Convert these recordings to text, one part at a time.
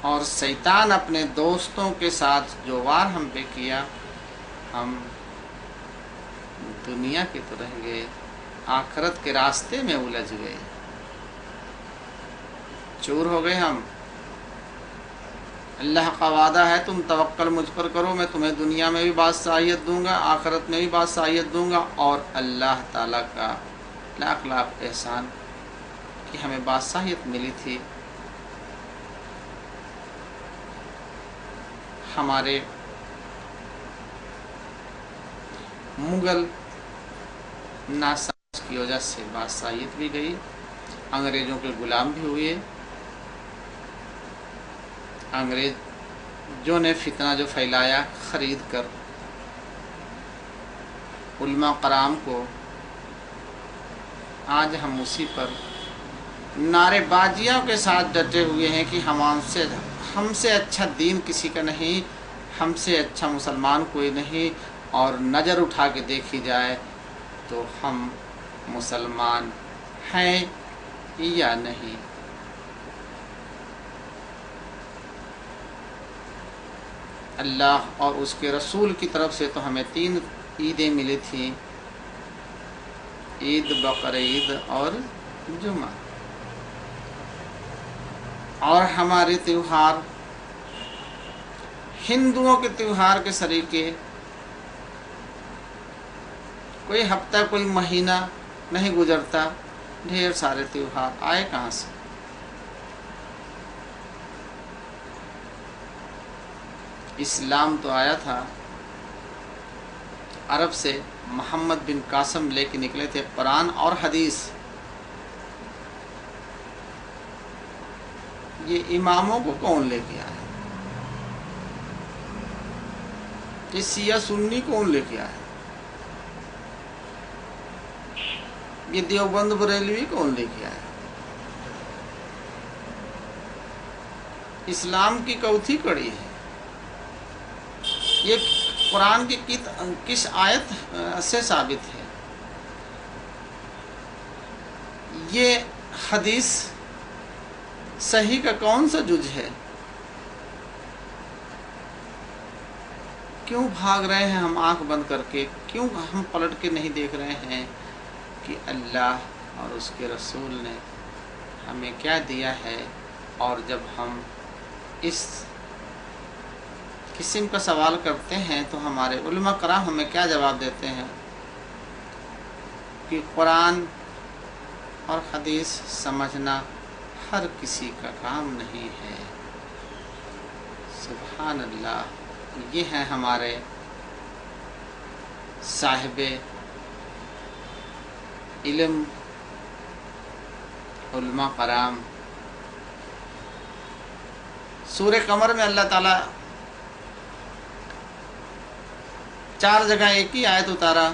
اور شیطان اپنے دوستوں کے ساتھ جو وار ہم پہ کیا، ہم دنیا کے تو رہ گئے، آخرت کے راستے میں الجھ گئے، چور ہو گئے ہم۔ اللہ کا وعدہ ہے تم توکل مجھ پر کرو، میں تمہیں دنیا میں بھی بادشاہیت دوں گا، آخرت میں بھی بادشاہیت دوں گا۔ اور اللہ تعالیٰ کا لاکھ لاکھ احسان کہ ہمیں بادشاہیت ملی تھی۔ ہمارے مغل ناسمجھ کی وجہ سے بادشاہیت بھی گئی، انگریزوں کے غلام بھی ہوئے۔ انگریزوں نے فتنہ جو پھیلایا خرید کر علماء کرام کو، آج ہم اسی پر نعرے بازیوں کے ساتھ ڈٹے ہوئے ہیں کہ ہم سے اچھا دین کسی کا نہیں، ہم سے اچھا مسلمان کوئی نہیں، اور نظر اٹھا کے دیکھی جائے تو ہم مسلمان ہیں یا نہیں۔ اللہ اور اس کے رسول کی طرف سے تو ہمیں 3 عیدیں ملی تھیں، عید بقرعید اور جمعہ، اور ہمارے تیوہار ہندوؤں کے تیوہار کے سریقے، کوئی ہفتہ کوئی مہینہ نہیں گزرتا، ڈھیر سارے تیوہار آئے کہاں سے؟ اسلام تو آیا تھا عرب سے، محمد بن قاسم لے کے نکلے تھے قرآن اور حدیث۔ یہ اماموں کو کون لے کے آیا؟ یہ شیعہ سنی کون لے کے آیا؟ یہ دیوبند بریلوی کون لے کے آیا؟ اسلام کی چوتھی کڑی ہے۔ یہ قرآن کی کس آیت سے ثابت ہے؟ یہ حدیث صحیح کا کون سا جز ہے؟ کیوں بھاگ رہے ہیں ہم آنکھ بند کر کے؟ کیوں ہم پلٹ کے نہیں دیکھ رہے ہیں کہ اللہ اور اس کے رسول نے ہمیں کیا دیا ہے؟ اور جب ہم اس قسم کا سوال کرتے ہیں تو ہمارے علماء کرام ہمیں کیا جواب دیتے ہیں کہ قرآن اور حدیث سمجھنا ہر کسی کا کام نہیں ہے۔ سبحان اللہ، یہ ہیں ہمارے صاحب علم علماء کرام۔ سورہ قمر میں اللہ تعالیٰ 4 جگہ ایک ہی آیت اتارا،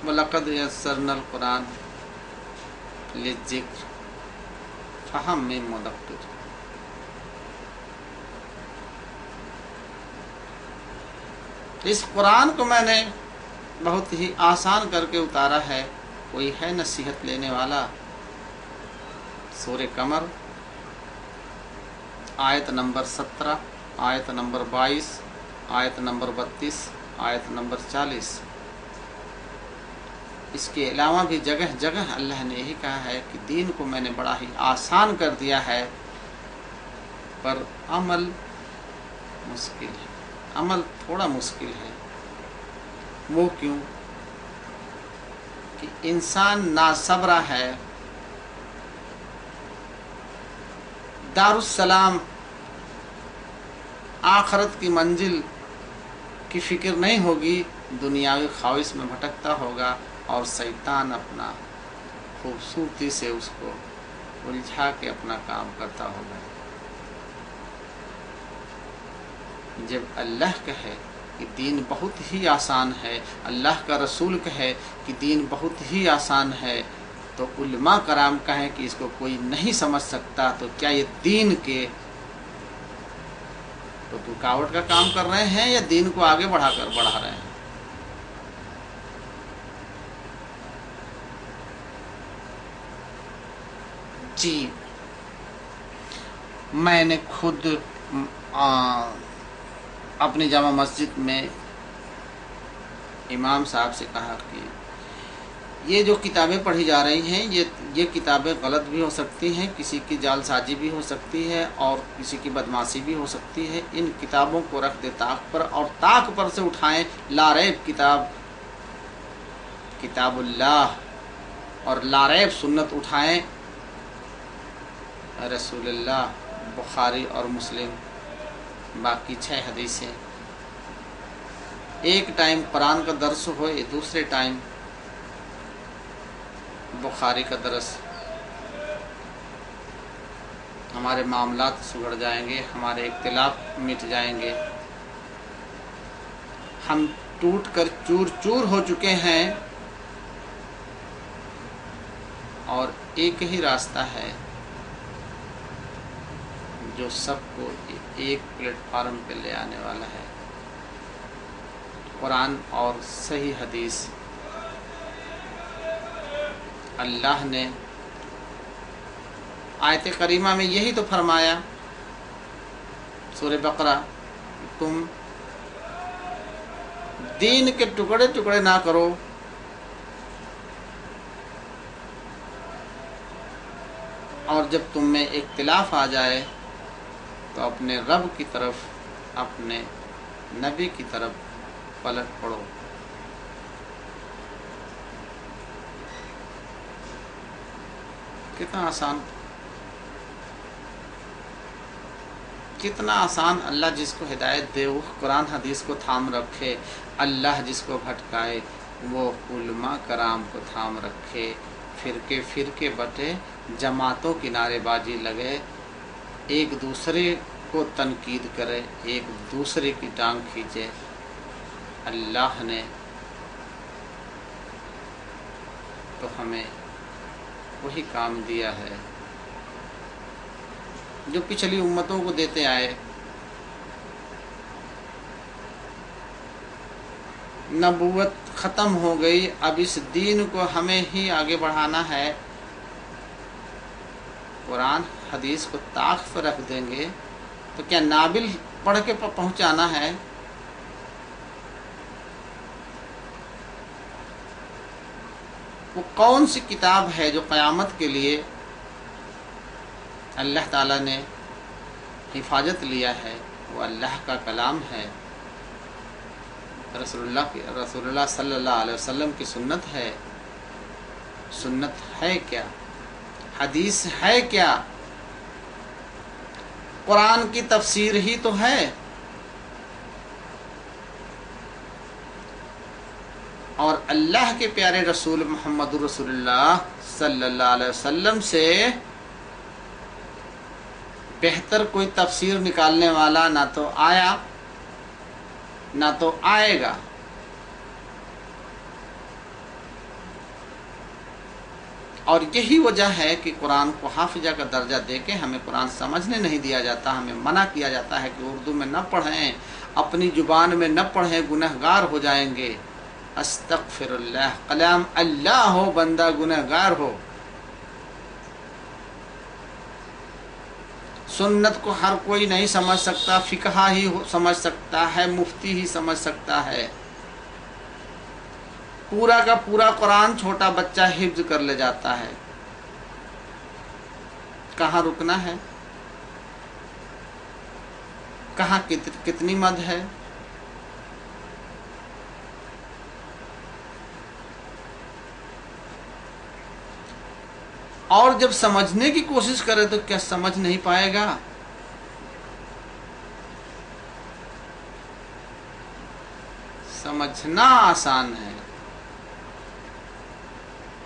وَلَقَدْ يَسَّرْنَا الْقُرْآنَ لِلذِّكْرِ فَهَلْ مِن مُّدَّكِرٍ۔ اس قرآن کو میں نے بہت ہی آسان کر کے اتارا ہے، کوئی ہے نصیحت لینے والا؟ سورہ قمر آیت نمبر 17، آیت نمبر 22، آیت نمبر 32، آیت نمبر 40۔ اس کے علاوہ بھی جگہ جگہ اللہ نے یہی کہا ہے کہ دین کو میں نے بڑا ہی آسان کر دیا ہے، پر عمل مشکل ہے، عمل تھوڑا مشکل ہے۔ وہ کیوں؟ کہ انسان ناصبر ہے۔ دارالسلام آخرت کی منزل کی فکر نہیں ہوگی، دنیاوی خواہش میں بھٹکتا ہوگا، اور شیطان اپنا خوبصورتی سے اس کو الجھا کے اپنا کام کرتا ہوگا۔ جب اللہ کہے کہ دین بہت ہی آسان ہے، اللہ کا رسول کہے کہ دین بہت ہی آسان ہے، تو علماء کرام کہیں کہ اس کو کوئی نہیں سمجھ سکتا، تو کیا یہ دین کے تو رکاوٹ کا کام کر رہے ہیں یا دین کو آگے بڑھا رہے ہیں؟ جی، میں نے خود اپنی جامع مسجد میں امام صاحب سے کہا کہ یہ جو کتابیں پڑھی جا رہی ہیں یہ کتابیں غلط بھی ہو سکتی ہیں، کسی کی جعل سازی بھی ہو سکتی ہے اور کسی کی بدمعاشی بھی ہو سکتی ہے، ان کتابوں کو رکھ دے طاق پر اور طاق پر سے اٹھائیں لا ریب کتاب اللہ اور لا ریب سنت اٹھائیں رسول اللہ، بخاری اور مسلم، باقی 6 حدیثیں، ایک ٹائم قرآن کا درس ہوئے، دوسرے ٹائم بخاری کا درس۔ ہمارے معاملات سگڑ جائیں گے، ہمارے اختلاف مٹ جائیں گے۔ ہم ٹوٹ کر چور چور ہو چکے ہیں اور ایک ہی راستہ ہے جو سب کو ایک پلیٹ فارم پہ لے آنے والا ہے، قرآن اور صحیح حدیث۔ اللہ نے آیت کریمہ میں یہی تو فرمایا سورہ بقرہ، تم دین کے ٹکڑے ٹکڑے نہ کرو، اور جب تم میں اختلاف آ جائے تو اپنے رب کی طرف، اپنے نبی کی طرف پلٹ پڑو۔ کتنا آسان اللہ جس کو ہدایت دے وہ قرآن حدیث کو تھام رکھے، اللہ جس کو بھٹکائے وہ علماء کرام کو تھام رکھے، فرقے بٹے، جماعتوں کی نعرے بازی لگے، ایک دوسرے کو تنقید کرے، ایک دوسرے کی ٹانگ کھینچے۔ اللہ نے تو ہمیں وہی کام دیا ہے جو پچھلی امتوں کو دیتے آئے۔ نبوت ختم ہو گئی، اب اس دین کو ہمیں ہی آگے بڑھانا ہے۔ قرآن حدیث کو طاق پر رکھ دیں گے تو کیا نابل پڑھ کے پہنچانا ہے؟ وہ کون سی کتاب ہے جو قیامت کے لیے اللہ تعالیٰ نے حفاظت لیا ہے؟ وہ اللہ کا کلام ہے، رسول اللہ صلی اللہ علیہ وسلم کی سنت ہے۔ سنت ہے کیا؟ حدیث ہے کیا؟ قرآن کی تفسیر ہی تو ہے۔ اور اللہ کے پیارے رسول محمد رسول اللہ صلی اللہ علیہ وسلم سے بہتر کوئی تفسیر نکالنے والا نہ تو آیا نہ تو آئے گا۔ اور یہی وجہ ہے کہ قرآن کو حافظہ کا درجہ دے کے ہمیں قرآن سمجھنے نہیں دیا جاتا، ہمیں منع کیا جاتا ہے کہ اردو میں نہ پڑھیں، اپنی زبان میں نہ پڑھیں، گنہگار ہو جائیں گے۔ استغفر اللہ، کلام اللہ ہو، بندہ گنہگار ہو۔ سنت کو ہر کوئی نہیں سمجھ سکتا، فقہ ہی سمجھ سکتا ہے، مفتی ہی سمجھ سکتا ہے۔ پورا کا پورا قرآن چھوٹا بچہ حفظ کر لے جاتا ہے۔ کہاں رکنا ہے؟ کہاں کتنی مد ہے؟ اور جب سمجھنے کی کوشش کرے تو کیا سمجھ نہیں پائے گا؟ سمجھنا آسان ہے،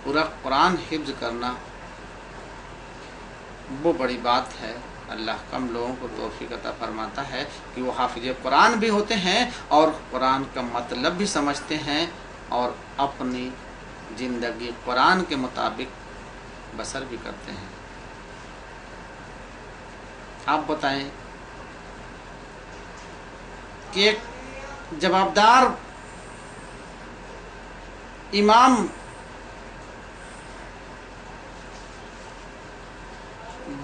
پورا قرآن حفظ کرنا وہ بڑی بات ہے۔ اللہ کم لوگوں کو توفیق عطا فرماتا ہے کہ وہ حافظ قرآن بھی ہوتے ہیں اور قرآن کا مطلب بھی سمجھتے ہیں اور اپنی زندگی قرآن کے مطابق بسر بھی کرتے ہیں۔ آپ بتائیں کہ ایک جوابدار امام